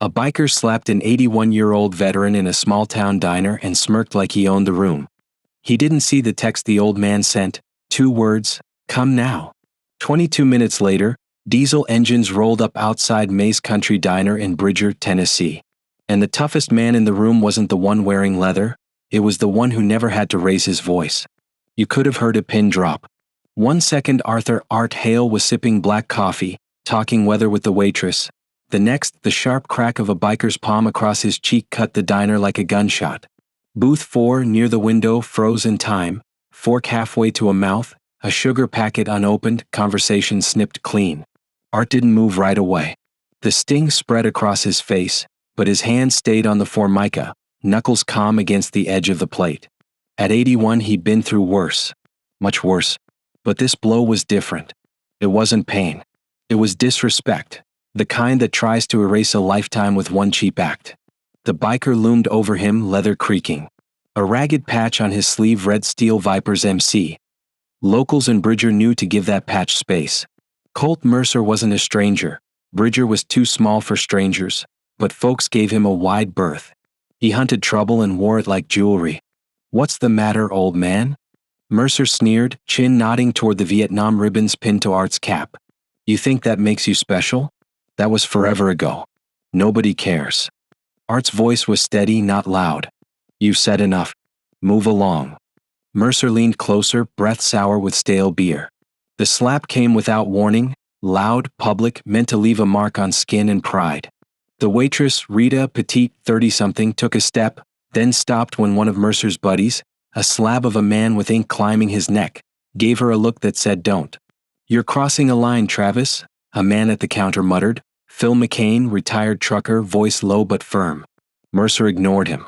A biker slapped an 81-year-old veteran in a small-town diner and smirked like he owned the room. He didn't see the text the old man sent, 2 words, "Come now." 22 minutes later, diesel engines rolled up outside May's Country Diner in Bridger, Tennessee. And the toughest man in the room wasn't the one wearing leather, it was the one who never had to raise his voice. You could have heard a pin drop. 1 second Art Hale was sipping black coffee, talking weather with the waitress. The next, the sharp crack of a biker's palm across his cheek cut the diner like a gunshot. Booth 4 near the window froze in time, fork halfway to a mouth, a sugar packet unopened, conversation snipped clean. Art didn't move right away. The sting spread across his face, but his hand stayed on the formica, knuckles calm against the edge of the plate. At 81 he'd been through worse. Much worse. But this blow was different. It wasn't pain. It was disrespect. The kind that tries to erase a lifetime with one cheap act. The biker loomed over him, leather creaking. A ragged patch on his sleeve read Steel Vipers MC. Locals in Bridger knew to give that patch space. Colt Mercer wasn't a stranger. Bridger was too small for strangers, but folks gave him a wide berth. He hunted trouble and wore it like jewelry. "What's the matter, old man?" Mercer sneered, chin nodding toward the Vietnam ribbons pinned to Art's cap. "You think that makes you special? That was forever ago. Nobody cares." Art's voice was steady, not loud. "You've said enough. Move along." Mercer leaned closer, breath sour with stale beer. The slap came without warning, loud, public, meant to leave a mark on skin and pride. The waitress, Rita, petite, 30-something, took a step, then stopped when one of Mercer's buddies, a slab of a man with ink climbing his neck, gave her a look that said don't. "You're crossing a line, Travis," a man at the counter muttered. Phil McCain, retired trucker, voice low but firm. Mercer ignored him.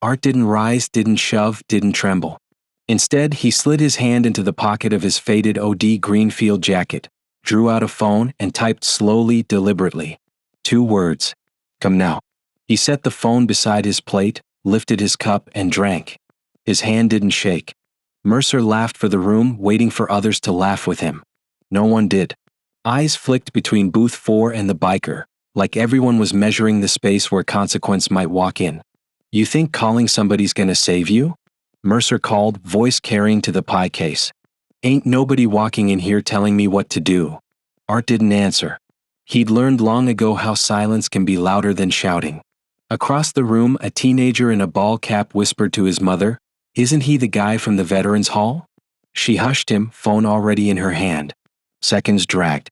Art didn't rise, didn't shove, didn't tremble. Instead, he slid his hand into the pocket of his faded OD Greenfield jacket, drew out a phone, and typed slowly, deliberately. 2 words. "Come now." He set the phone beside his plate, lifted his cup, and drank. His hand didn't shake. Mercer laughed for the room, waiting for others to laugh with him. No one did. Eyes flicked between Booth 4 and the biker, like everyone was measuring the space where consequence might walk in. "You think calling somebody's gonna save you?" Mercer called, voice carrying to the pie case. "Ain't nobody walking in here telling me what to do." Art didn't answer. He'd learned long ago how silence can be louder than shouting. Across the room, a teenager in a ball cap whispered to his mother, "Isn't he the guy from the Veterans Hall?" She hushed him, phone already in her hand. Seconds dragged.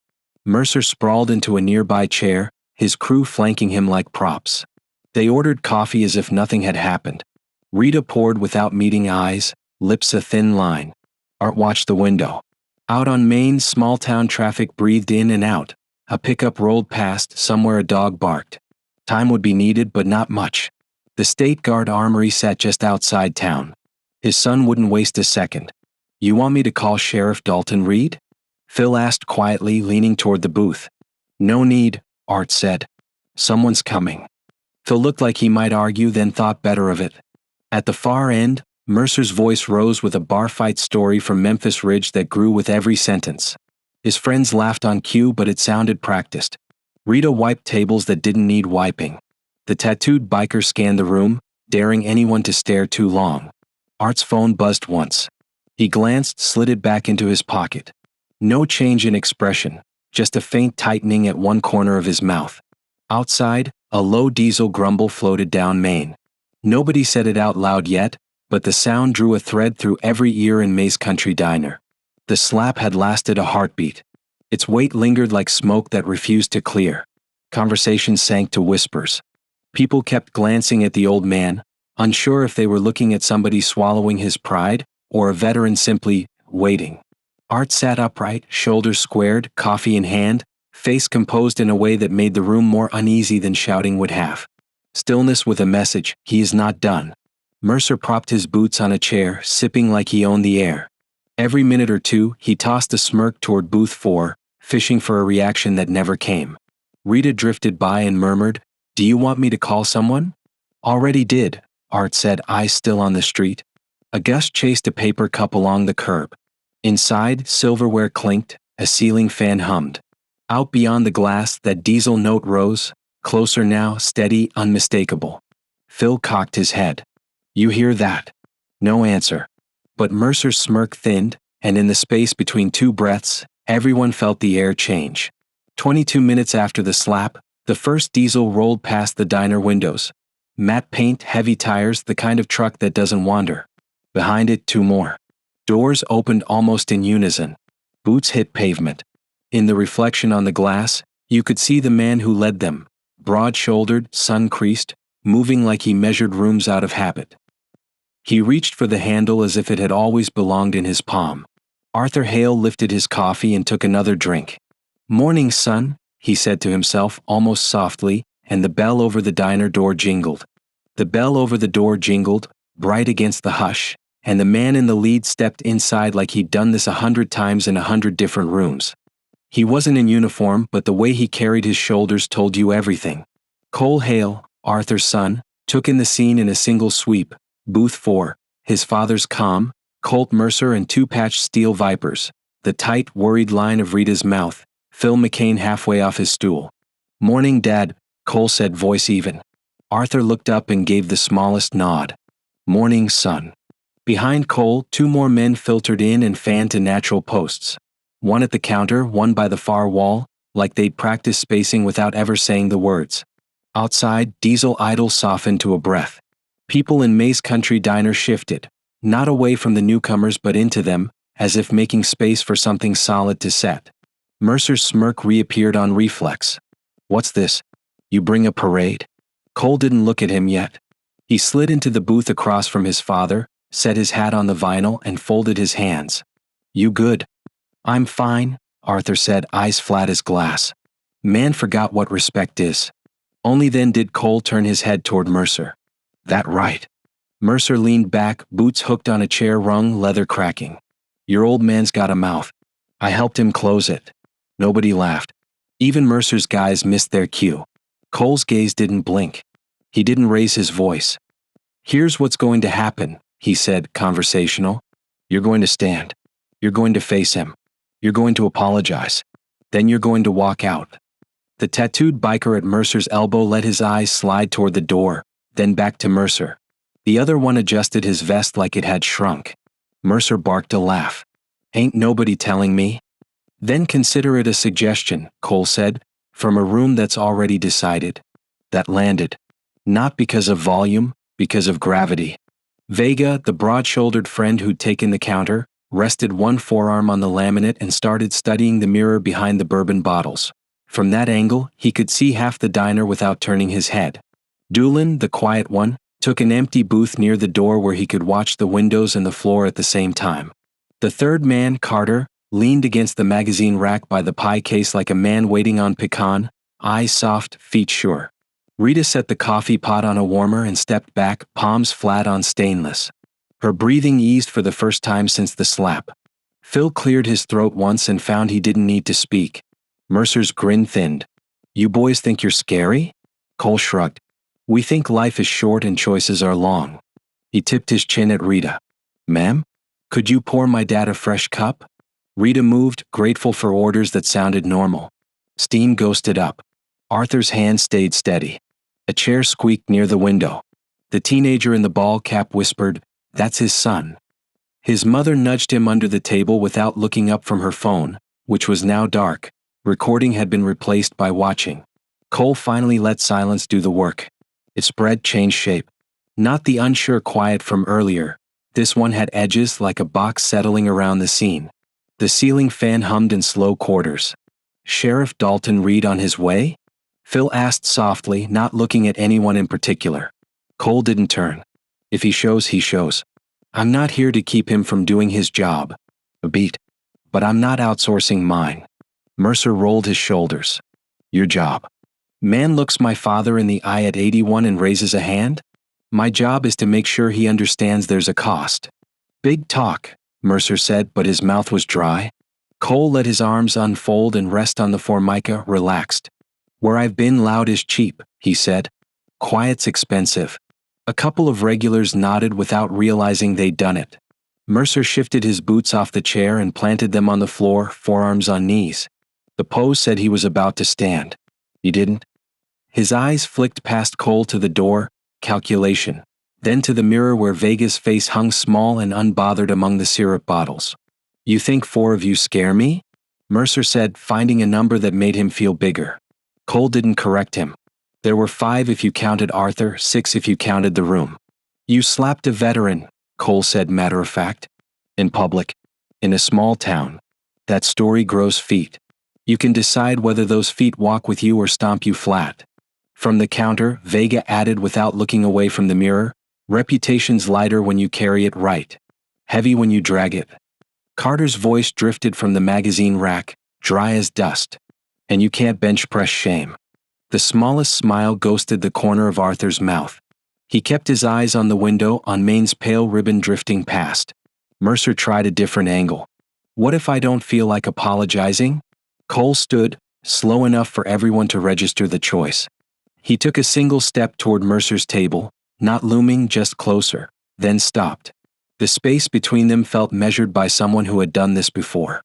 Mercer sprawled into a nearby chair, his crew flanking him like props. They ordered coffee as if nothing had happened. Rita poured without meeting eyes, lips a thin line. Art watched the window. Out on Main, small-town traffic breathed in and out. A pickup rolled past, somewhere a dog barked. Time would be needed, but not much. The State Guard Armory sat just outside town. His son wouldn't waste a second. "You want me to call Sheriff Dalton Reed?" Phil asked quietly, leaning toward the booth. "No need," Art said. "Someone's coming." Phil looked like he might argue, then thought better of it. At the far end, Mercer's voice rose with a bar fight story from Memphis Ridge that grew with every sentence. His friends laughed on cue, but it sounded practiced. Rita wiped tables that didn't need wiping. The tattooed biker scanned the room, daring anyone to stare too long. Art's phone buzzed once. He glanced, slid it back into his pocket. No change in expression, just a faint tightening at one corner of his mouth. Outside, a low diesel grumble floated down Main. Nobody said it out loud yet, but the sound drew a thread through every ear in May's Country Diner. The slap had lasted a heartbeat. Its weight lingered like smoke that refused to clear. Conversation sank to whispers. People kept glancing at the old man, unsure if they were looking at somebody swallowing his pride, or a veteran simply waiting. Art sat upright, shoulders squared, coffee in hand, face composed in a way that made the room more uneasy than shouting would have. Stillness with a message, he is not done. Mercer propped his boots on a chair, sipping like he owned the air. Every minute or two, he tossed a smirk toward Booth 4, fishing for a reaction that never came. Rita drifted by and murmured, "Do you want me to call someone?" "Already did," Art said, eyes still on the street. A gust chased a paper cup along the curb. Inside, silverware clinked, a ceiling fan hummed. Out beyond the glass, that diesel note rose, Closer now, steady, unmistakable. Phil cocked his head. You hear that? No answer. But Mercer's smirk thinned, and in the space between two breaths, everyone felt the air change. 22 minutes after the slap, the first diesel rolled past the diner windows. Matte paint, heavy tires, the kind of truck that doesn't wander. Behind it, two more. Doors opened almost in unison. Boots hit pavement. In the reflection on the glass, you could see the man who led them, broad-shouldered, sun-creased, moving like he measured rooms out of habit. He reached for the handle as if it had always belonged in his palm. Arthur Hale lifted his coffee and took another drink. Morning, son, he said to himself almost softly, and the bell over the diner door jingled. The bell over the door jingled, bright against the hush, and the man in the lead stepped inside like he'd done this 100 times in 100 different rooms. He wasn't in uniform, but the way he carried his shoulders told you everything. Cole Hale, Arthur's son, took in the scene in a single sweep. Booth 4, his father's calm, Colt Mercer and two patched steel vipers, the tight, worried line of Rita's mouth, Phil McCain halfway off his stool. Morning, Dad, Cole said, voice even. Arthur looked up and gave the smallest nod. Morning, son. Behind Cole, two more men filtered in and fanned to natural posts. One at the counter, one by the far wall, like they'd practiced spacing without ever saying the words. Outside, diesel idle softened to a breath. People in May's country diner shifted, not away from the newcomers but into them, as if making space for something solid to set. Mercer's smirk reappeared on reflex. What's this? You bring a parade? Cole didn't look at him yet. He slid into the booth across from his father, set his hat on the vinyl and folded his hands. You good? I'm fine, Arthur said, eyes flat as glass. Man forgot what respect is. Only then did Cole turn his head toward Mercer. That right. Mercer leaned back, boots hooked on a chair rung, leather cracking. Your old man's got a mouth. I helped him close it. Nobody laughed. Even Mercer's guys missed their cue. Cole's gaze didn't blink. He didn't raise his voice. Here's what's going to happen, he said, conversational. You're going to stand. You're going to face him. You're going to apologize. Then you're going to walk out. The tattooed biker at Mercer's elbow let his eyes slide toward the door, then back to Mercer. The other one adjusted his vest like it had shrunk. Mercer barked a laugh. Ain't nobody telling me. Then consider it a suggestion, Cole said, from a room that's already decided. That landed. Not because of volume, because of gravity. Vega, the broad-shouldered friend who'd taken the counter, rested one forearm on the laminate and started studying the mirror behind the bourbon bottles. From that angle, he could see half the diner without turning his head. Doolin, the quiet one, took an empty booth near the door where he could watch the windows and the floor at the same time. The third man, Carter, leaned against the magazine rack by the pie case like a man waiting on pecan, eyes soft, feet sure. Rita set the coffee pot on a warmer and stepped back, palms flat on stainless. Her breathing eased for the first time since the slap. Phil cleared his throat once and found he didn't need to speak. Mercer's grin thinned. You boys think you're scary? Cole shrugged. We think life is short and choices are long. He tipped his chin at Rita. Ma'am? Could you pour my dad a fresh cup? Rita moved, grateful for orders that sounded normal. Steam ghosted up. Arthur's hand stayed steady. A chair squeaked near the window. The teenager in the ball cap whispered, That's his son. His mother nudged him under the table without looking up from her phone, which was now dark. Recording had been replaced by watching. Cole finally let silence do the work. Its spread changed shape. Not the unsure quiet from earlier. This one had edges like a box settling around the scene. The ceiling fan hummed in slow quarters. Sheriff Dalton Reed on his way? Phil asked softly, not looking at anyone in particular. Cole didn't turn. If he shows, he shows. I'm not here to keep him from doing his job. A beat. But I'm not outsourcing mine. Mercer rolled his shoulders. Your job. Man looks my father in the eye at 81 and raises a hand? My job is to make sure he understands there's a cost. Big talk, Mercer said, but his mouth was dry. Cole let his arms unfold and rest on the formica, relaxed. Where I've been, loud is cheap, he said. Quiet's expensive. A couple of regulars nodded without realizing they'd done it. Mercer shifted his boots off the chair and planted them on the floor, forearms on knees. The pose said he was about to stand. He didn't. His eyes flicked past Cole to the door, calculation, then to the mirror where Vega's face hung small and unbothered among the syrup bottles. You think 4 of you scare me? Mercer said, finding a number that made him feel bigger. Cole didn't correct him. There were 5 if you counted Arthur, 6 if you counted the room. You slapped a veteran, Cole said matter of fact. In public. In a small town. That story grows feet. You can decide whether those feet walk with you or stomp you flat. From the counter, Vega added without looking away from the mirror, reputation's lighter when you carry it right. Heavy when you drag it. Carter's voice drifted from the magazine rack, dry as dust. And you can't bench press shame. The smallest smile ghosted the corner of Arthur's mouth. He kept his eyes on the window, on Maine's pale ribbon drifting past. Mercer tried a different angle. What if I don't feel like apologizing? Cole stood, slow enough for everyone to register the choice. He took a single step toward Mercer's table, not looming, just closer, then stopped. The space between them felt measured by someone who had done this before.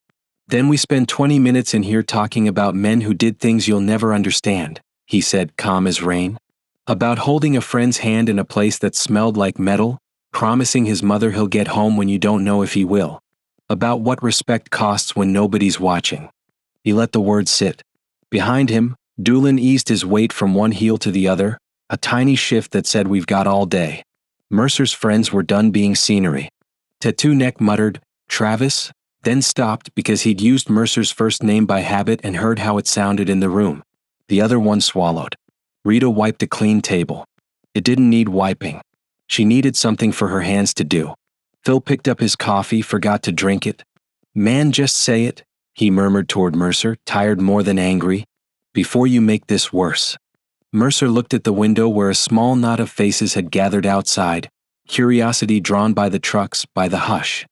Then we spend 20 minutes in here talking about men who did things you'll never understand, he said, calm as rain. About holding a friend's hand in a place that smelled like metal, promising his mother he'll get home when you don't know if he will. About what respect costs when nobody's watching. He let the words sit. Behind him, Doolin eased his weight from one heel to the other, a tiny shift that said we've got all day. Mercer's friends were done being scenery. Tattoo Neck muttered, Travis, then stopped because he'd used Mercer's first name by habit and heard how it sounded in the room. The other one swallowed. Rita wiped a clean table. It didn't need wiping. She needed something for her hands to do. Phil picked up his coffee, forgot to drink it. Man, just say it, he murmured toward Mercer, tired more than angry. Before you make this worse. Mercer looked at the window where a small knot of faces had gathered outside, curiosity drawn by the trucks, by the hush.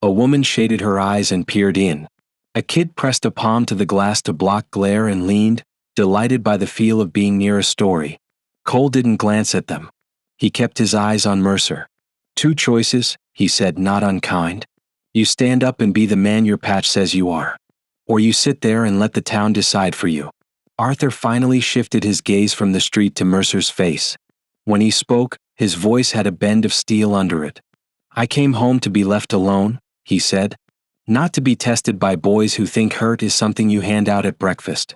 A woman shaded her eyes and peered in. A kid pressed a palm to the glass to block glare and leaned, delighted by the feel of being near a story. Cole didn't glance at them. He kept his eyes on Mercer. 2 choices, he said, not unkind. You stand up and be the man your patch says you are. Or you sit there and let the town decide for you. Arthur finally shifted his gaze from the street to Mercer's face. When he spoke, his voice had a bend of steel under it. I came home to be left alone, he said. Not to be tested by boys who think hurt is something you hand out at breakfast.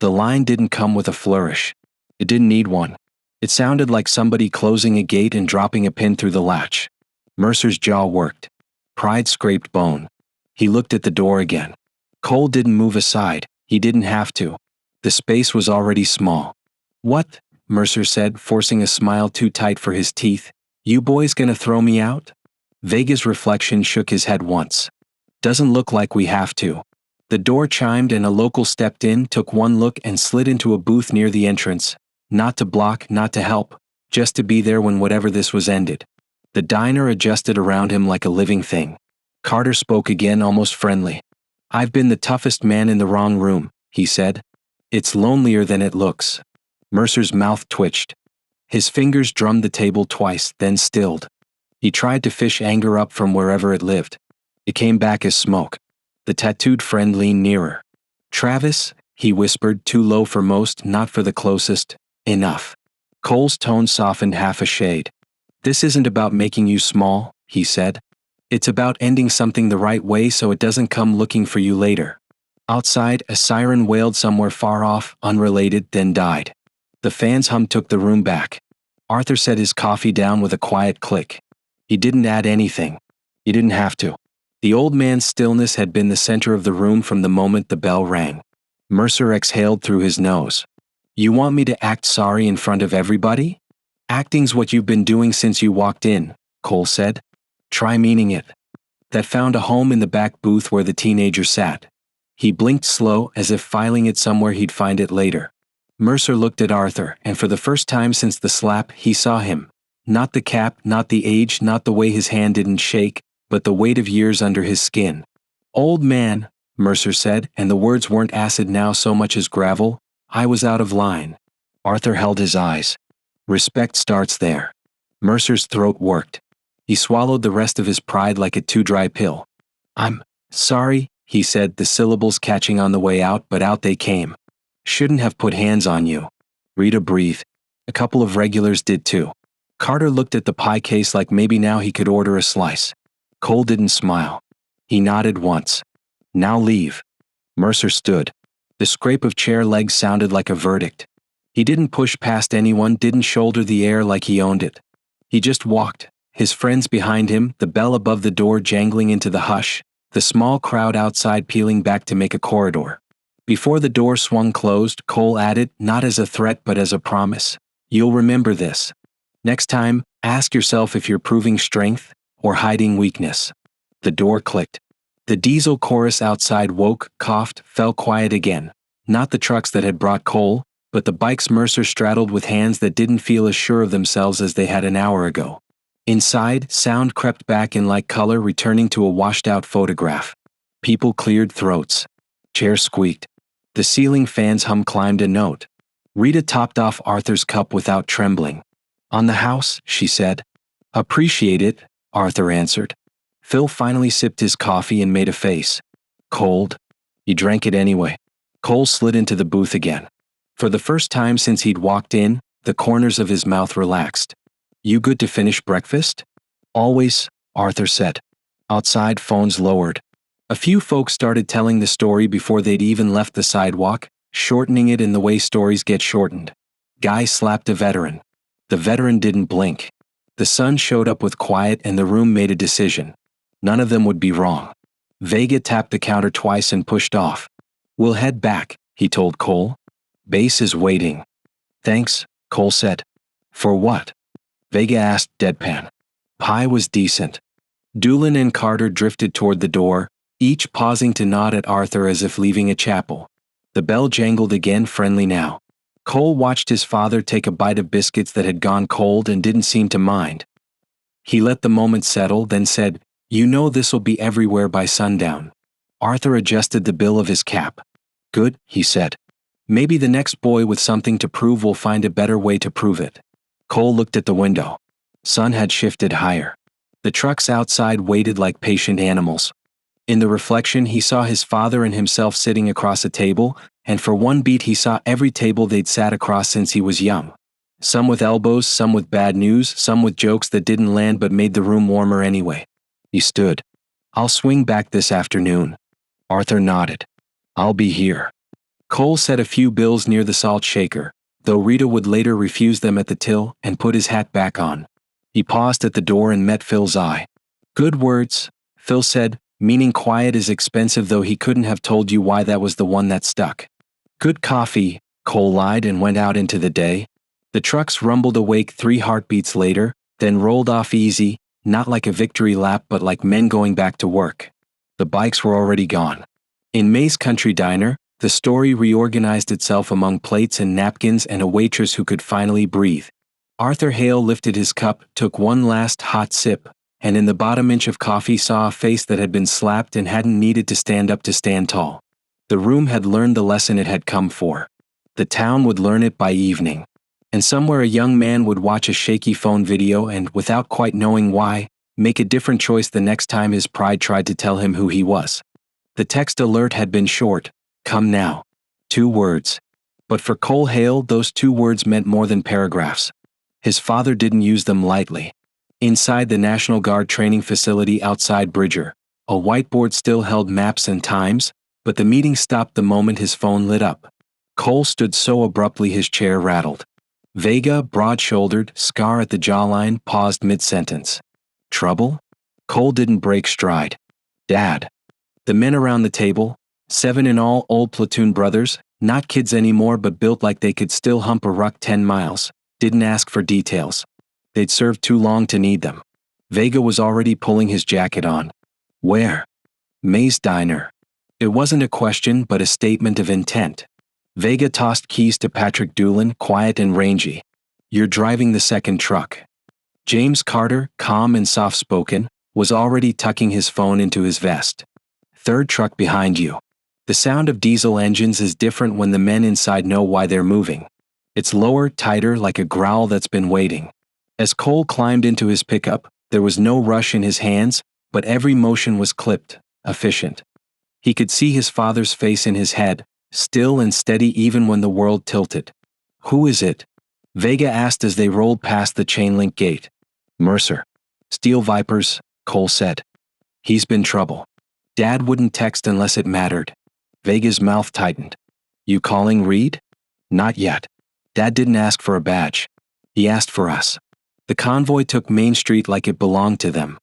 The line didn't come with a flourish. It didn't need one. It sounded like somebody closing a gate and dropping a pin through the latch. Mercer's jaw worked. Pride scraped bone. He looked at the door again. Cole didn't move aside. He didn't have to. The space was already small. What? Mercer said, forcing a smile too tight for his teeth. You boys gonna throw me out? Vega's reflection shook his head once. Doesn't look like we have to. The door chimed and a local stepped in, took one look and slid into a booth near the entrance. Not to block, not to help, just to be there when whatever this was ended. The diner adjusted around him like a living thing. Carter spoke again, almost friendly. I've been the toughest man in the wrong room, he said. It's lonelier than it looks. Mercer's mouth twitched. His fingers drummed the table twice, then stilled. He tried to fish anger up from wherever it lived. It came back as smoke. The tattooed friend leaned nearer. Travis, he whispered, too low for most, not for the closest. Enough. Cole's tone softened half a shade. This isn't about making you small, he said. It's about ending something the right way so it doesn't come looking for you later. Outside, a siren wailed somewhere far off, unrelated, then died. The fan's hum took the room back. Arthur set his coffee down with a quiet click. He didn't add anything. He didn't have to. The old man's stillness had been the center of the room from the moment the bell rang. Mercer exhaled through his nose. You want me to act sorry in front of everybody? Acting's what you've been doing since you walked in, Cole said. Try meaning it. That found a home in the back booth where the teenager sat. He blinked slow, as if filing it somewhere he'd find it later. Mercer looked at Arthur, and for the first time since the slap, he saw him. Not the cap, not the age, not the way his hand didn't shake, but the weight of years under his skin. Old man, Mercer said, and the words weren't acid now so much as gravel. I was out of line. Arthur held his eyes. Respect starts there. Mercer's throat worked. He swallowed the rest of his pride like a too-dry pill. I'm sorry, he said, the syllables catching on the way out, but out they came. Shouldn't have put hands on you. Rita breathed. A couple of regulars did too. Carter looked at the pie case like maybe now he could order a slice. Cole didn't smile. He nodded once. Now leave. Mercer stood. The scrape of chair legs sounded like a verdict. He didn't push past anyone, didn't shoulder the air like he owned it. He just walked, his friends behind him, the bell above the door jangling into the hush, the small crowd outside peeling back to make a corridor. Before the door swung closed, Cole added, not as a threat but as a promise. You'll remember this. Next time, ask yourself if you're proving strength or hiding weakness. The door clicked. The diesel chorus outside woke, coughed, fell quiet again. Not the trucks that had brought Cole, but the bikes Mercer straddled with hands that didn't feel as sure of themselves as they had an hour ago. Inside, sound crept back in like color, returning to a washed-out photograph. People cleared throats. Chairs squeaked. The ceiling fan's hum climbed a note. Rita topped off Arthur's cup without trembling. On the house, she said. Appreciate it, Arthur answered. Phil finally sipped his coffee and made a face. Cold? He drank it anyway. Cole slid into the booth again. For the first time since he'd walked in, the corners of his mouth relaxed. You good to finish breakfast? Always, Arthur said. Outside, phones lowered. A few folks started telling the story before they'd even left the sidewalk, shortening it in the way stories get shortened. Guy slapped a veteran. The veteran didn't blink. The sun showed up with quiet and the room made a decision. None of them would be wrong. Vega tapped the counter twice and pushed off. We'll head back, he told Cole. Base is waiting. Thanks, Cole said. For what? Vega asked deadpan. Pie was decent. Doolin and Carter drifted toward the door, each pausing to nod at Arthur as if leaving a chapel. The bell jangled again, friendly now. Cole watched his father take a bite of biscuits that had gone cold and didn't seem to mind. He let the moment settle, then said, You know this'll be everywhere by sundown. Arthur adjusted the bill of his cap. Good, he said. Maybe the next boy with something to prove will find a better way to prove it. Cole looked at the window. Sun had shifted higher. The trucks outside waited like patient animals. In the reflection he saw his father and himself sitting across a table, and for one beat he saw every table they'd sat across since he was young. Some with elbows, some with bad news, some with jokes that didn't land but made the room warmer anyway. He stood. I'll swing back this afternoon. Arthur nodded. I'll be here. Cole set a few bills near the salt shaker, though Rita would later refuse them at the till, and put his hat back on. He paused at the door and met Phil's eye. Good words, Phil said, meaning quiet is expensive, though he couldn't have told you why that was the one that stuck. Good coffee, Cole lied and went out into the day. The trucks rumbled awake 3 heartbeats later, then rolled off easy, not like a victory lap but like men going back to work. The bikes were already gone. In May's Country Diner, the story reorganized itself among plates and napkins and a waitress who could finally breathe. Arthur Hale lifted his cup, took one last hot sip, and in the bottom inch of coffee saw a face that had been slapped and hadn't needed to stand up to stand tall. The room had learned the lesson it had come for. The town would learn it by evening. And somewhere a young man would watch a shaky phone video and, without quite knowing why, make a different choice the next time his pride tried to tell him who he was. The text alert had been short. Come now. 2 words. But for Cole Hale, those 2 words meant more than paragraphs. His father didn't use them lightly. Inside the National Guard training facility outside Bridger, a whiteboard still held maps and times, but the meeting stopped the moment his phone lit up. Cole stood so abruptly his chair rattled. Vega, broad-shouldered, scar at the jawline, paused mid-sentence. Trouble? Cole didn't break stride. Dad. The men around the table, 7 in all, old platoon brothers, not kids anymore but built like they could still hump a ruck 10 miles, didn't ask for details. They'd served too long to need them. Vega was already pulling his jacket on. Where? May's Diner. It wasn't a question but a statement of intent. Vega tossed keys to Patrick Doolin, quiet and rangy. You're driving the second truck. James Carter, calm and soft-spoken, was already tucking his phone into his vest. 3rd truck behind you. The sound of diesel engines is different when the men inside know why they're moving. It's lower, tighter, like a growl that's been waiting. As Cole climbed into his pickup, there was no rush in his hands, but every motion was clipped, efficient. He could see his father's face in his head, still and steady even when the world tilted. Who is it? Vega asked as they rolled past the chain-link gate. Mercer. Steel Vipers, Cole said. He's been trouble. Dad wouldn't text unless it mattered. Vega's mouth tightened. You calling Reed? Not yet. Dad didn't ask for a badge. He asked for us. The convoy took Main Street like it belonged to them.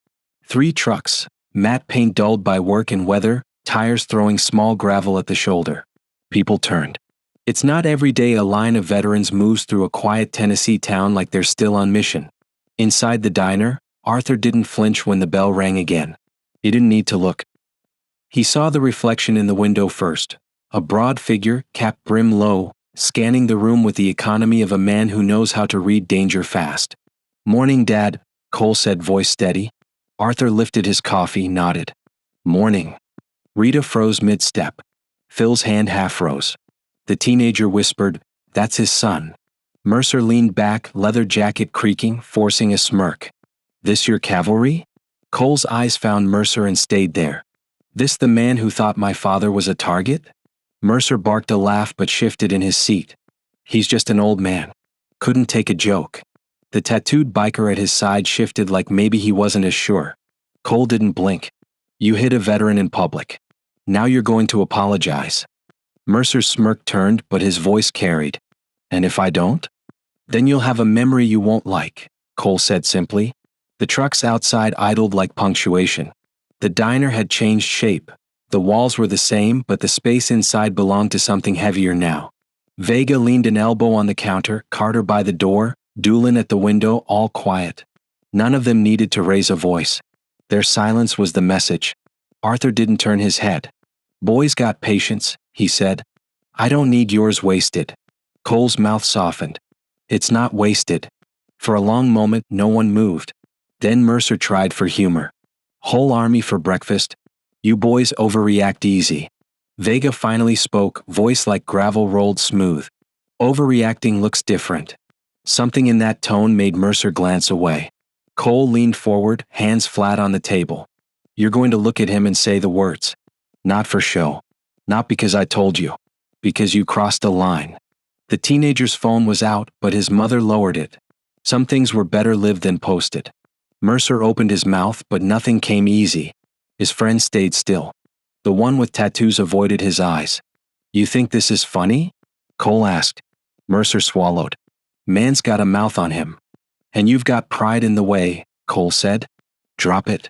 3 trucks, matte paint dulled by work and weather, tires throwing small gravel at the shoulder. People turned. It's not every day a line of veterans moves through a quiet Tennessee town like they're still on mission. Inside the diner, Arthur didn't flinch when the bell rang again. He didn't need to look. He saw the reflection in the window first, a broad figure, cap brim low, scanning the room with the economy of a man who knows how to read danger fast. Morning, Dad, Cole said, voice steady. Arthur lifted his coffee, nodded. Morning. Rita froze mid-step. Phil's hand half rose. The teenager whispered, That's his son. Mercer leaned back, leather jacket creaking, forcing a smirk. This your cavalry? Cole's eyes found Mercer and stayed there. This the man who thought my father was a target? Mercer barked a laugh but shifted in his seat. He's just an old man. Couldn't take a joke. The tattooed biker at his side shifted like maybe he wasn't as sure. Cole didn't blink. You hit a veteran in public. Now you're going to apologize. Mercer's smirk turned, but his voice carried. And if I don't? Then you'll have a memory you won't like, Cole said simply. The trucks outside idled like punctuation. The diner had changed shape. The walls were the same, but the space inside belonged to something heavier now. Vega leaned an elbow on the counter, Carter by the door, Doolin at the window, all quiet. None of them needed to raise a voice. Their silence was the message. Arthur didn't turn his head. Boys got patience, he said. I don't need yours wasted. Cole's mouth softened. It's not wasted. For a long moment, no one moved. Then Mercer tried for humor. Whole army for breakfast? You boys overreact easy. Vega finally spoke, voice like gravel rolled smooth. Overreacting looks different. Something in that tone made Mercer glance away. Cole leaned forward, hands flat on the table. You're going to look at him and say the words. Not for show. Not because I told you. Because you crossed a line. The teenager's phone was out, but his mother lowered it. Some things were better lived than posted. Mercer opened his mouth, but nothing came easy. His friend stayed still. The one with tattoos avoided his eyes. You think this is funny? Cole asked. Mercer swallowed. Man's got a mouth on him. And you've got pride in the way, Cole said. Drop it.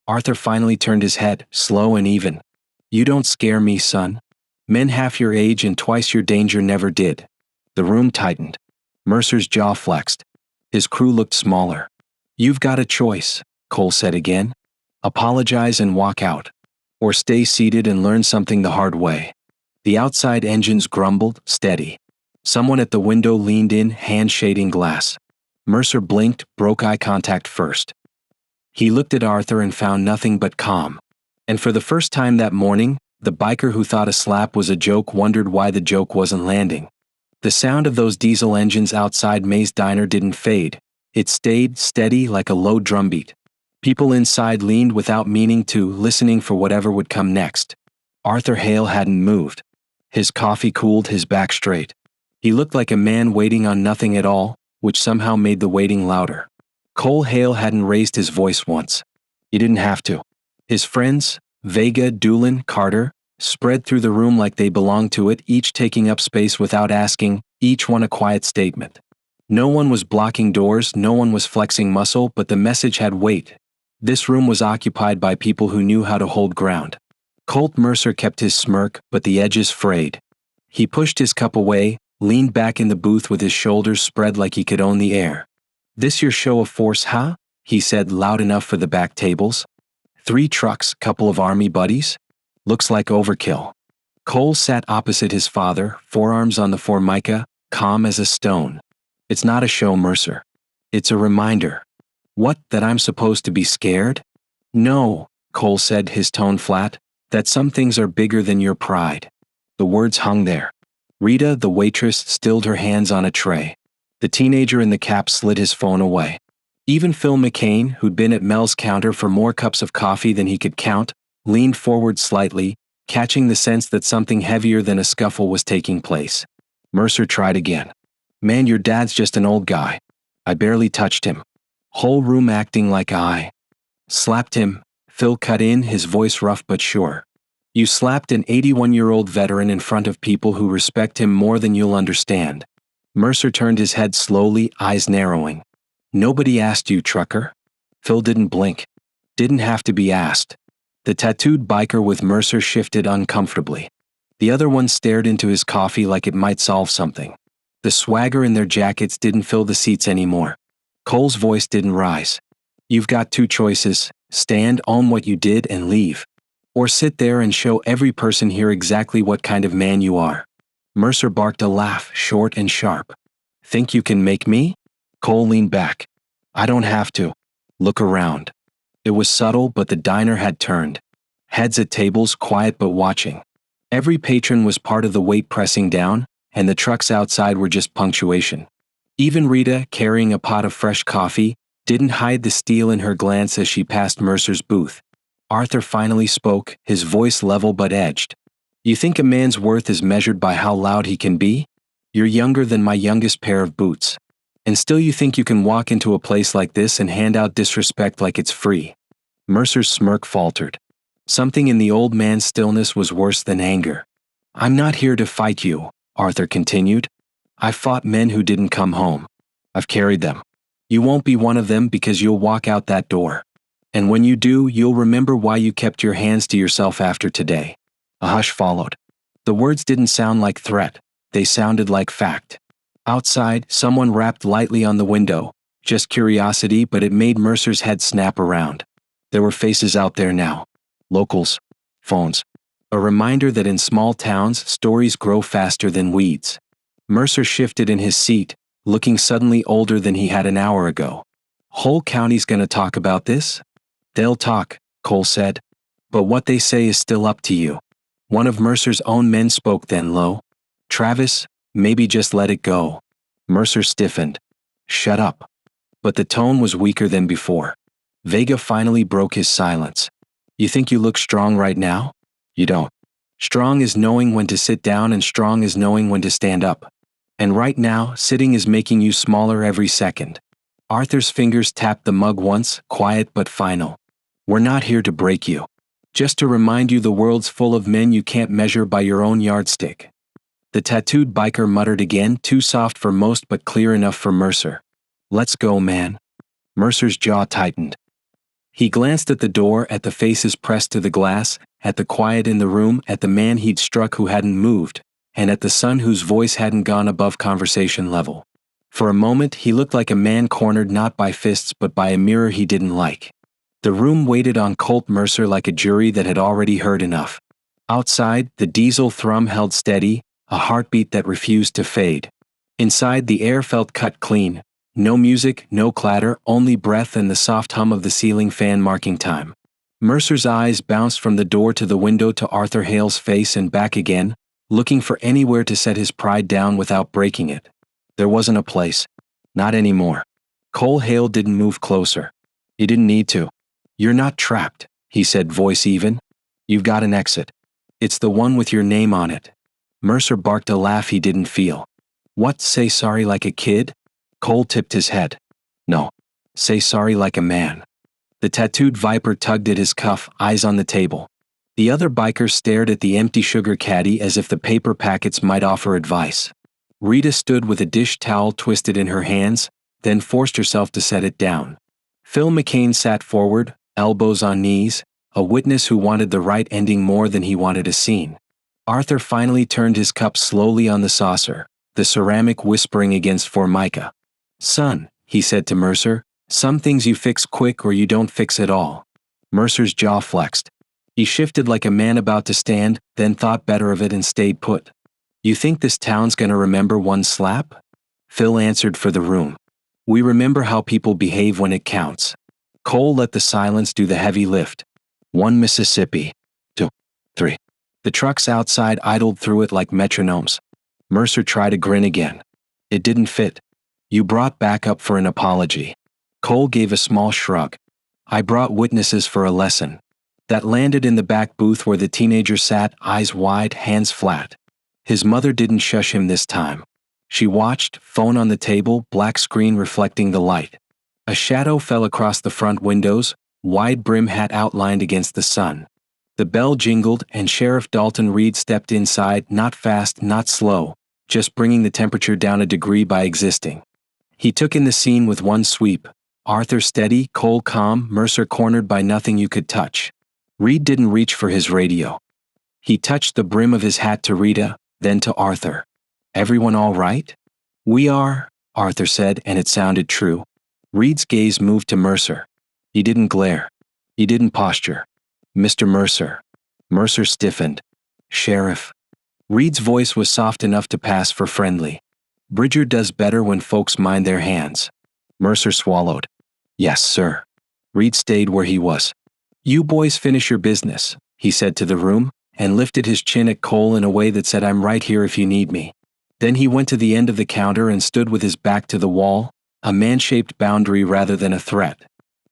Arthur finally turned his head, slow and even. You don't scare me, son. Men half your age and twice your danger never did. The room tightened. Mercer's jaw flexed. His crew looked smaller. You've got a choice, Cole said again. Apologize and walk out. Or stay seated and learn something the hard way. The outside engines grumbled, steady. Someone at the window leaned in, hand shading glass. Mercer blinked, broke eye contact first. He looked at Arthur and found nothing but calm. And for the first time that morning, the biker who thought a slap was a joke wondered why the joke wasn't landing. The sound of those diesel engines outside May's diner didn't fade. It stayed steady like a low drumbeat. People inside leaned without meaning to, listening for whatever would come next. Arthur Hale hadn't moved. His coffee cooled, his back straight. He looked like a man waiting on nothing at all, which somehow made the waiting louder. Cole Hale hadn't raised his voice once. He didn't have to. His friends, Vega, Doolin, Carter, spread through the room like they belonged to it, each taking up space without asking, each one a quiet statement. No one was blocking doors, no one was flexing muscle, but the message had weight. This room was occupied by people who knew how to hold ground. Colt Mercer kept his smirk, but the edges frayed. He pushed his cup away, leaned back in the booth with his shoulders spread like he could own the air. This your show of force, huh? He said loud enough for the back tables. 3 trucks, couple of army buddies? Looks like overkill. Cole sat opposite his father, forearms on the formica, calm as a stone. It's not a show, Mercer. It's a reminder. What, that I'm supposed to be scared? No, Cole said, his tone flat, that some things are bigger than your pride. The words hung there. Rita, the waitress, stilled her hands on a tray. The teenager in the cap slid his phone away. Even Phil McCain, who'd been at Mel's counter for more cups of coffee than he could count, leaned forward slightly, catching the sense that something heavier than a scuffle was taking place. Mercer tried again. Man, your dad's just an old guy. I barely touched him. Whole room acting like I slapped him. Phil cut in, his voice rough but sure. You slapped an 81-year-old veteran in front of people who respect him more than you'll understand. Mercer turned his head slowly, eyes narrowing. Nobody asked you, trucker? Phil didn't blink. Didn't have to be asked. The tattooed biker with Mercer shifted uncomfortably. The other one stared into his coffee like it might solve something. The swagger in their jackets didn't fill the seats anymore. Cole's voice didn't rise. You've got two choices: stand, own what you did, and leave. Or sit there and show every person here exactly what kind of man you are. Mercer barked a laugh, short and sharp. Think you can make me? Cole leaned back. I don't have to. Look around. It was subtle, but the diner had turned. Heads at tables, quiet but watching. Every patron was part of the weight pressing down, and the trucks outside were just punctuation. Even Rita, carrying a pot of fresh coffee, didn't hide the steel in her glance as she passed Mercer's booth. Arthur finally spoke, his voice level but edged. You think a man's worth is measured by how loud he can be? You're younger than my youngest pair of boots. And still you think you can walk into a place like this and hand out disrespect like it's free. Mercer's smirk faltered. Something in the old man's stillness was worse than anger. I'm not here to fight you, Arthur continued. I've fought men who didn't come home. I've carried them. You won't be one of them because you'll walk out that door. And when you do, you'll remember why you kept your hands to yourself after today. A hush followed. The words didn't sound like threat. They sounded like fact. Outside, someone rapped lightly on the window. Just curiosity, but it made Mercer's head snap around. There were faces out there now. Locals. Phones. A reminder that in small towns, stories grow faster than weeds. Mercer shifted in his seat, looking suddenly older than he had an hour ago. Whole county's gonna talk about this? They'll talk, Cole said. But what they say is still up to you. One of Mercer's own men spoke then low. Travis, maybe just let it go. Mercer stiffened. Shut up. But the tone was weaker than before. Vega finally broke his silence. You think you look strong right now? You don't. Strong is knowing when to sit down and strong is knowing when to stand up. And right now, sitting is making you smaller every second. Arthur's fingers tapped the mug once, quiet but final. We're not here to break you. Just to remind you the world's full of men you can't measure by your own yardstick. The tattooed biker muttered again, too soft for most but clear enough for Mercer. Let's go, man. Mercer's jaw tightened. He glanced at the door, at the faces pressed to the glass, at the quiet in the room, at the man he'd struck who hadn't moved, and at the son whose voice hadn't gone above conversation level. For a moment, he looked like a man cornered not by fists but by a mirror he didn't like. The room waited on Colt Mercer like a jury that had already heard enough. Outside, the diesel thrum held steady, a heartbeat that refused to fade. Inside, the air felt cut clean. No music, no clatter, only breath and the soft hum of the ceiling fan marking time. Mercer's eyes bounced from the door to the window to Arthur Hale's face and back again, looking for anywhere to set his pride down without breaking it. There wasn't a place. Not anymore. Cole Hale didn't move closer. He didn't need to. You're not trapped, he said, voice even. You've got an exit. It's the one with your name on it. Mercer barked a laugh he didn't feel. What, say sorry like a kid? Cole tipped his head. No. Say sorry like a man. The tattooed viper tugged at his cuff, eyes on the table. The other biker stared at the empty sugar caddy as if the paper packets might offer advice. Rita stood with a dish towel twisted in her hands, then forced herself to set it down. Phil McCain sat forward, elbows on knees, a witness who wanted the right ending more than he wanted a scene. Arthur finally turned his cup slowly on the saucer, the ceramic whispering against Formica. Son, he said to Mercer, some things you fix quick or you don't fix at all. Mercer's jaw flexed. He shifted like a man about to stand, then thought better of it and stayed put. You think this town's gonna remember one slap? Phil answered for the room. We remember how people behave when it counts. Cole let the silence do the heavy lift. 1 Mississippi. 2. 3. The trucks outside idled through it like metronomes. Mercer tried to grin again. It didn't fit. You brought backup for an apology. Cole gave a small shrug. I brought witnesses for a lesson. That landed in the back booth where the teenager sat, eyes wide, hands flat. His mother didn't shush him this time. She watched, phone on the table, black screen reflecting the light. A shadow fell across the front windows, wide brim hat outlined against the sun. The bell jingled and Sheriff Dalton Reed stepped inside, not fast, not slow, just bringing the temperature down a degree by existing. He took in the scene with one sweep. Arthur steady, Cole calm, Mercer cornered by nothing you could touch. Reed didn't reach for his radio. He touched the brim of his hat to Rita, then to Arthur. "Everyone all right?" "We are," Arthur said, and it sounded true. Reed's gaze moved to Mercer. He didn't glare. He didn't posture. "Mr. Mercer." Mercer stiffened. "Sheriff." Reed's voice was soft enough to pass for friendly. "Bridger does better when folks mind their hands." Mercer swallowed. "Yes, sir." Reed stayed where he was. "You boys finish your business," he said to the room, and lifted his chin at Cole in a way that said, "I'm right here if you need me." Then he went to the end of the counter and stood with his back to the wall, a man-shaped boundary rather than a threat.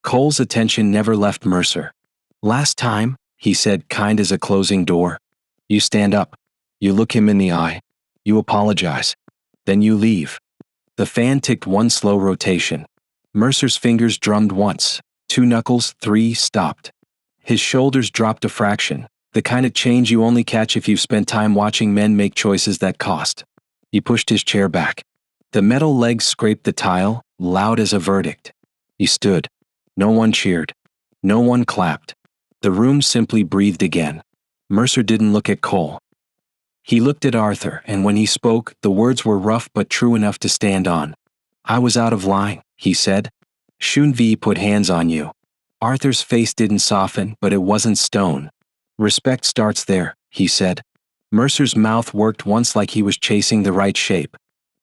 Cole's attention never left Mercer. "Last time," he said, kind as a closing door. "You stand up. You look him in the eye. You apologize. Then you leave." The fan ticked one slow rotation. Mercer's fingers drummed once, 2 knuckles, 3, stopped. His shoulders dropped a fraction, the kind of change you only catch if you've spent time watching men make choices that cost. He pushed his chair back. The metal legs scraped the tile, loud as a verdict. He stood. No one cheered. No one clapped. The room simply breathed again. Mercer didn't look at Cole. He looked at Arthur, and when he spoke, the words were rough but true enough to stand on. "I was out of line," he said. "Shouldn't V put hands on you." Arthur's face didn't soften, but it wasn't stone. "Respect starts there," he said. Mercer's mouth worked once like he was chasing the right shape.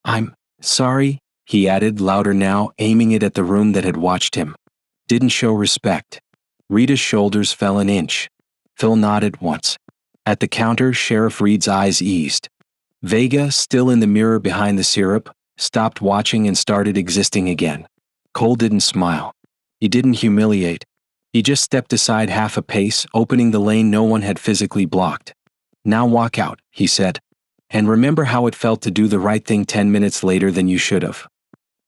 "I'm sorry," he added louder now, aiming it at the room that had watched him. "Didn't show respect." Rita's shoulders fell an inch. Phil nodded once. At the counter, Sheriff Reed's eyes eased. Vega, still in the mirror behind the syrup, stopped watching and started existing again. Cole didn't smile. He didn't humiliate. He just stepped aside half a pace, opening the lane no one had physically blocked. "Now walk out," he said. "And remember how it felt to do the right thing 10 minutes later than you should have."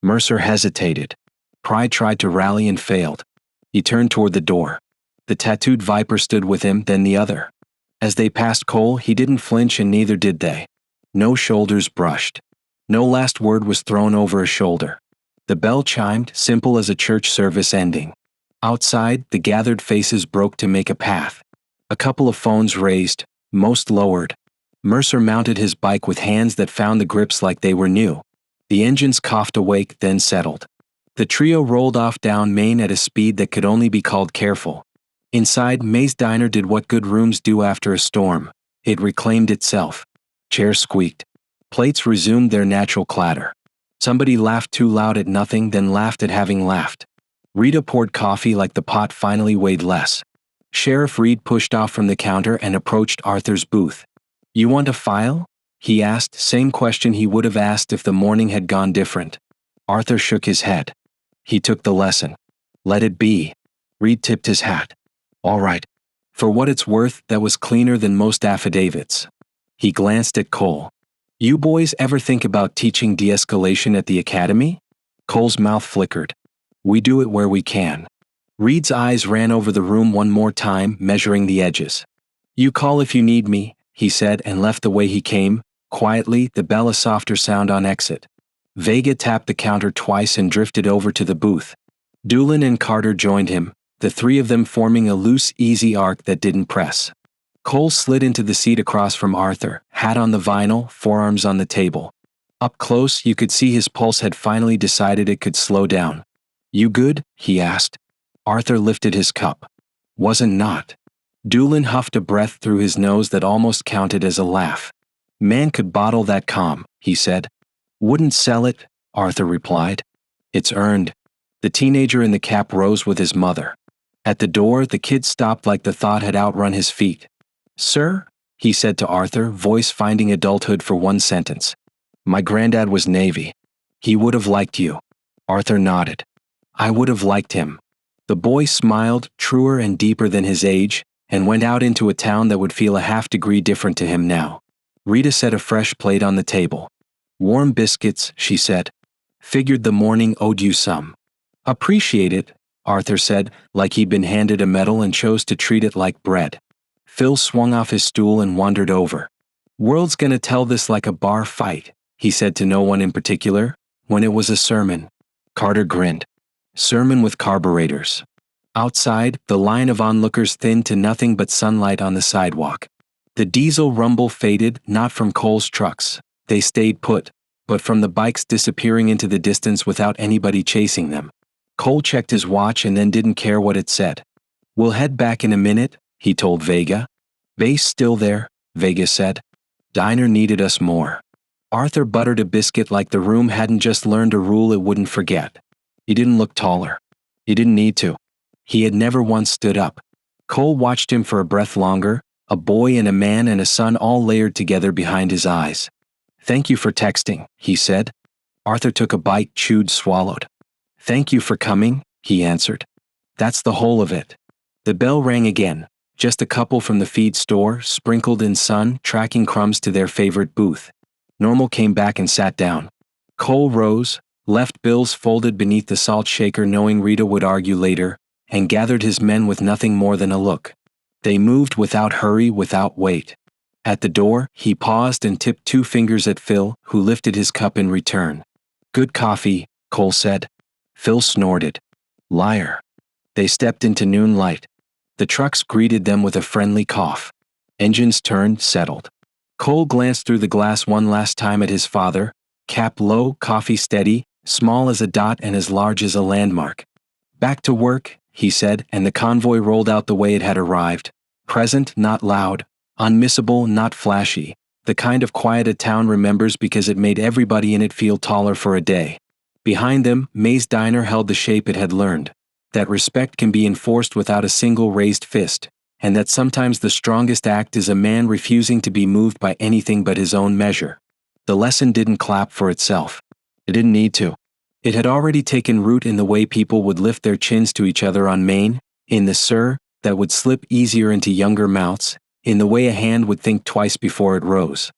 Mercer hesitated. Pride tried to rally and failed. He turned toward the door. The tattooed viper stood with him, then the other. As they passed Cole, he didn't flinch and neither did they. No shoulders brushed. No last word was thrown over a shoulder. The bell chimed, simple as a church service ending. Outside, the gathered faces broke to make a path. A couple of phones raised, most lowered. Mercer mounted his bike with hands that found the grips like they were new. The engines coughed awake, then settled. The trio rolled off down Main at a speed that could only be called careful. Inside, May's Diner did what good rooms do after a storm. It reclaimed itself. Chairs squeaked. Plates resumed their natural clatter. Somebody laughed too loud at nothing, then laughed at having laughed. Rita poured coffee like the pot finally weighed less. Sheriff Reed pushed off from the counter and approached Arthur's booth. "You want a file?" he asked, same question he would have asked if the morning had gone different. Arthur shook his head. He took the lesson. "Let it be." Reed tipped his hat. "All right. For what it's worth, that was cleaner than most affidavits." He glanced at Cole. "You boys ever think about teaching de-escalation at the academy?" Cole's mouth flickered. "We do it where we can." Reed's eyes ran over the room one more time, measuring the edges. "You call if you need me," he said and left the way he came, quietly, the bell a softer sound on exit. Vega tapped the counter twice and drifted over to the booth. Doolin and Carter joined him, the three of them forming a loose, easy arc that didn't press. Cole slid into the seat across from Arthur, hat on the vinyl, forearms on the table. Up close, you could see his pulse had finally decided it could slow down. "You good?" he asked. Arthur lifted his cup. "Wasn't not." Doolin huffed a breath through his nose that almost counted as a laugh. "Man could bottle that calm," he said. "Wouldn't sell it," Arthur replied. "It's earned." The teenager in the cap rose with his mother. At the door, the kid stopped like the thought had outrun his feet. "Sir?" he said to Arthur, voice finding adulthood for one sentence. "My granddad was Navy. He would have liked you." Arthur nodded. "I would have liked him." The boy smiled, truer and deeper than his age, and went out into a town that would feel a half degree different to him now. Rita set a fresh plate on the table. Warm biscuits, she said. Figured the morning owed you some. Appreciate it, Arthur said, like he'd been handed a medal and chose to treat it like bread. Phil swung off his stool and wandered over. World's gonna tell this like a bar fight, he said to no one in particular, when it was a sermon. Carter grinned. Sermon with carburetors. Outside, the line of onlookers thinned to nothing but sunlight on the sidewalk. The diesel rumble faded, not from Cole's trucks. They stayed put, but from the bikes disappearing into the distance without anybody chasing them. Cole checked his watch and then didn't care what it said. We'll head back in a minute, he told Vega. Base still there, Vega said. Diner needed us more. Arthur buttered a biscuit like the room hadn't just learned a rule it wouldn't forget. He didn't look taller. He didn't need to. He had never once stood up. Cole watched him for a breath longer, a boy and a man and a son all layered together behind his eyes. Thank you for texting, he said. Arthur took a bite, chewed, swallowed. Thank you for coming, he answered. That's the whole of it. The bell rang again, just a couple from the feed store, sprinkled in sun, tracking crumbs to their favorite booth. Normal came back and sat down. Cole rose, left bills folded beneath the salt shaker knowing Rita would argue later, and gathered his men with nothing more than a look. They moved without hurry, without weight. At the door, he paused and tipped 2 fingers at Phil, who lifted his cup in return. Good coffee, Cole said. Phil snorted. Liar. They stepped into noon light. The trucks greeted them with a friendly cough. Engines turned, settled. Cole glanced through the glass one last time at his father, cap low, coffee steady, small as a dot and as large as a landmark. Back to work, he said, and the convoy rolled out the way it had arrived. Present, not loud. Unmissable, not flashy. The kind of quiet a town remembers because it made everybody in it feel taller for a day. Behind them, May's Diner held the shape it had learned. That respect can be enforced without a single raised fist, and that sometimes the strongest act is a man refusing to be moved by anything but his own measure. The lesson didn't clap for itself. It didn't need to. It had already taken root in the way people would lift their chins to each other on Main, in the sir that would slip easier into younger mouths, in the way a hand would think twice before it rose.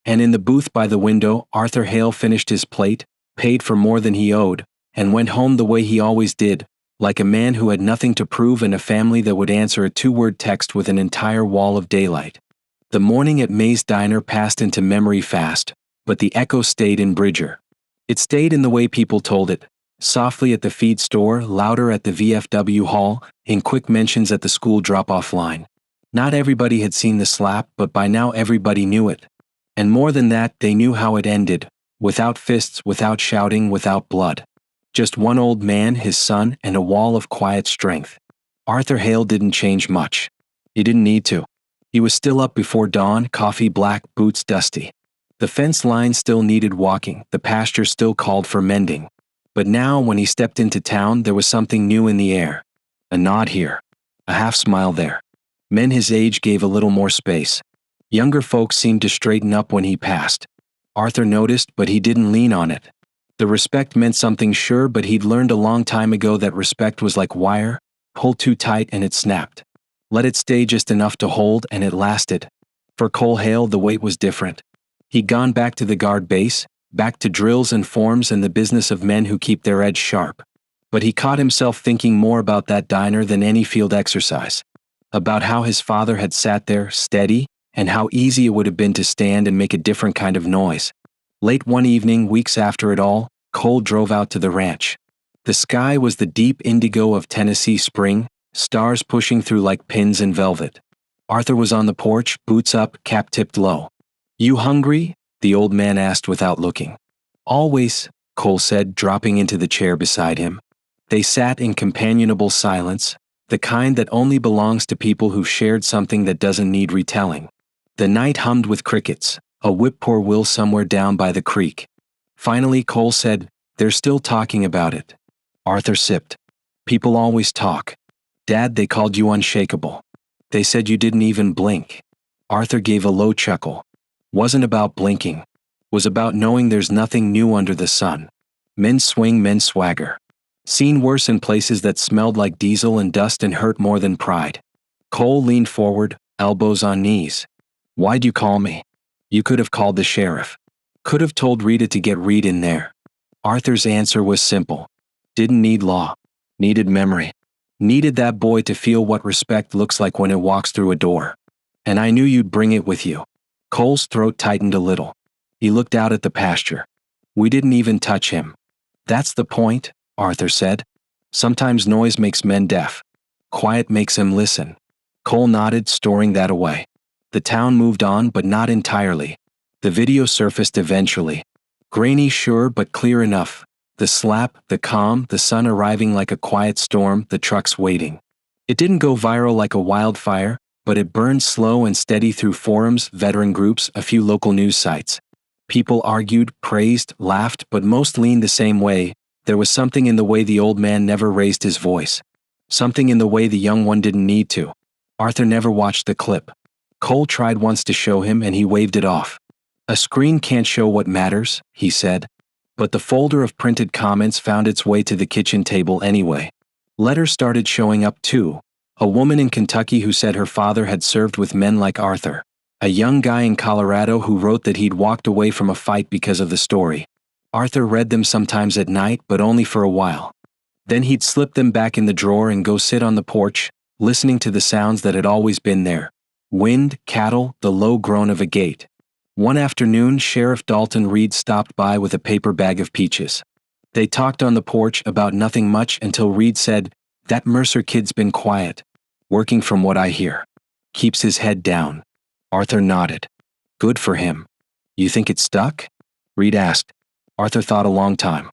And in the booth by the window, Arthur Hale finished his plate, paid for more than he owed, and went home the way he always did, like a man who had nothing to prove and a family that would answer a 2-word text with an entire wall of daylight. The morning at May's Diner passed into memory fast, but the echo stayed in Bridger. It stayed in the way people told it, softly at the feed store, louder at the VFW hall, in quick mentions at the school drop-off line. Not everybody had seen the slap, but by now everybody knew it. And more than that, they knew how it ended, without fists, without shouting, without blood. Just one old man, his son, and a wall of quiet strength. Arthur Hale didn't change much. He didn't need to. He was still up before dawn, coffee black, boots dusty. The fence line still needed walking, the pasture still called for mending. But now, when he stepped into town, there was something new in the air. A nod here. A half-smile there. Men his age gave a little more space. Younger folks seemed to straighten up when he passed. Arthur noticed, but he didn't lean on it. The respect meant something sure, but he'd learned a long time ago that respect was like wire, pull too tight and it snapped. Let it stay just enough to hold and it lasted. For Cole Hale, the weight was different. He'd gone back to the guard base, back to drills and forms and the business of men who keep their edge sharp. But he caught himself thinking more about that diner than any field exercise. About how his father had sat there, steady, and how easy it would have been to stand and make a different kind of noise. Late one evening, weeks after it all, Cole drove out to the ranch. The sky was the deep indigo of Tennessee spring, stars pushing through like pins in velvet. Arthur was on the porch, boots up, cap tipped low. You hungry? The old man asked without looking. Always, Cole said, dropping into the chair beside him. They sat in companionable silence, the kind that only belongs to people who've shared something that doesn't need retelling. The night hummed with crickets, a whippoorwill somewhere down by the creek. Finally, Cole said, They're still talking about it. Arthur sipped. People always talk. Dad, they called you unshakable. They said you didn't even blink. Arthur gave a low chuckle. Wasn't about blinking. Was about knowing there's nothing new under the sun. Men swing, men swagger. Seen worse in places that smelled like diesel and dust and hurt more than pride. Cole leaned forward, elbows on knees. Why'd you call me? You could have called the sheriff. Could have told Rita to get Reed in there. Arthur's answer was simple. Didn't need law. Needed memory. Needed that boy to feel what respect looks like when it walks through a door. And I knew you'd bring it with you. Cole's throat tightened a little. He looked out at the pasture. We didn't even touch him. That's the point, Arthur said. Sometimes noise makes men deaf. Quiet makes them listen. Cole nodded, storing that away. The town moved on, but not entirely. The video surfaced eventually. Grainy, sure, but clear enough. The slap, the calm, the sun arriving like a quiet storm, the trucks waiting. It didn't go viral like a wildfire, but it burned slow and steady through forums, veteran groups, a few local news sites. People argued, praised, laughed, but most leaned the same way. There was something in the way the old man never raised his voice. Something in the way the young one didn't need to. Arthur never watched the clip. Cole tried once to show him and he waved it off. A screen can't show what matters, he said. But the folder of printed comments found its way to the kitchen table anyway. Letters started showing up too. A woman in Kentucky who said her father had served with men like Arthur. A young guy in Colorado who wrote that he'd walked away from a fight because of the story. Arthur read them sometimes at night, but only for a while. Then he'd slip them back in the drawer and go sit on the porch, listening to the sounds that had always been there. Wind, cattle, the low groan of a gate. One afternoon, Sheriff Dalton Reed stopped by with a paper bag of peaches. They talked on the porch about nothing much until Reed said, "That Mercer kid's been quiet. Working from what I hear. Keeps his head down." Arthur nodded. Good for him. You think it stuck? Reed asked. Arthur thought a long time.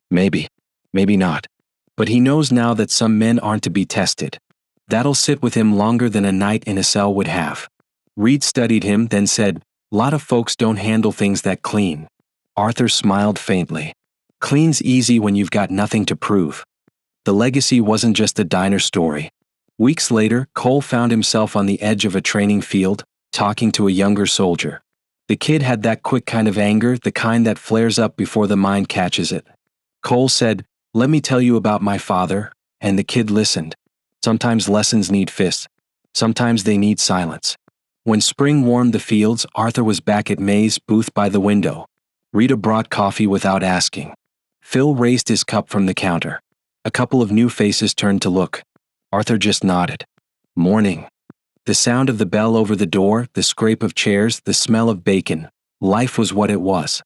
Maybe. Maybe not. But he knows now that some men aren't to be tested. That'll sit with him longer than a night in a cell would have. Reed studied him, then said, "Lot of folks don't handle things that clean." Arthur smiled faintly. Clean's easy when you've got nothing to prove. The legacy wasn't just a diner story. Weeks later, Cole found himself on the edge of a training field, talking to a younger soldier. The kid had that quick kind of anger, the kind that flares up before the mind catches it. Cole said, "Let me tell you about my father," and the kid listened. Sometimes lessons need fists. Sometimes they need silence. When spring warmed the fields, Arthur was back at May's booth by the window. Rita brought coffee without asking. Phil raised his cup from the counter. A couple of new faces turned to look. Arthur just nodded. Morning. The sound of the bell over the door, the scrape of chairs, the smell of bacon. Life was what it was.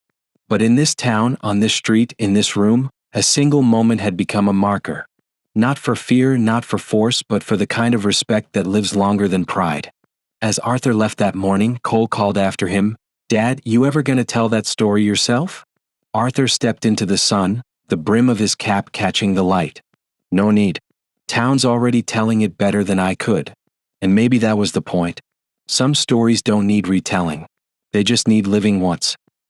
But in this town, on this street, in this room, a single moment had become a marker. Not for fear, not for force, but for the kind of respect that lives longer than pride. As Arthur left that morning, Cole called after him, "Dad, you ever gonna tell that story yourself?" Arthur stepped into the sun, the brim of his cap catching the light. No need. Town's already telling it better than I could. And maybe that was the point. Some stories don't need retelling. They just need living once.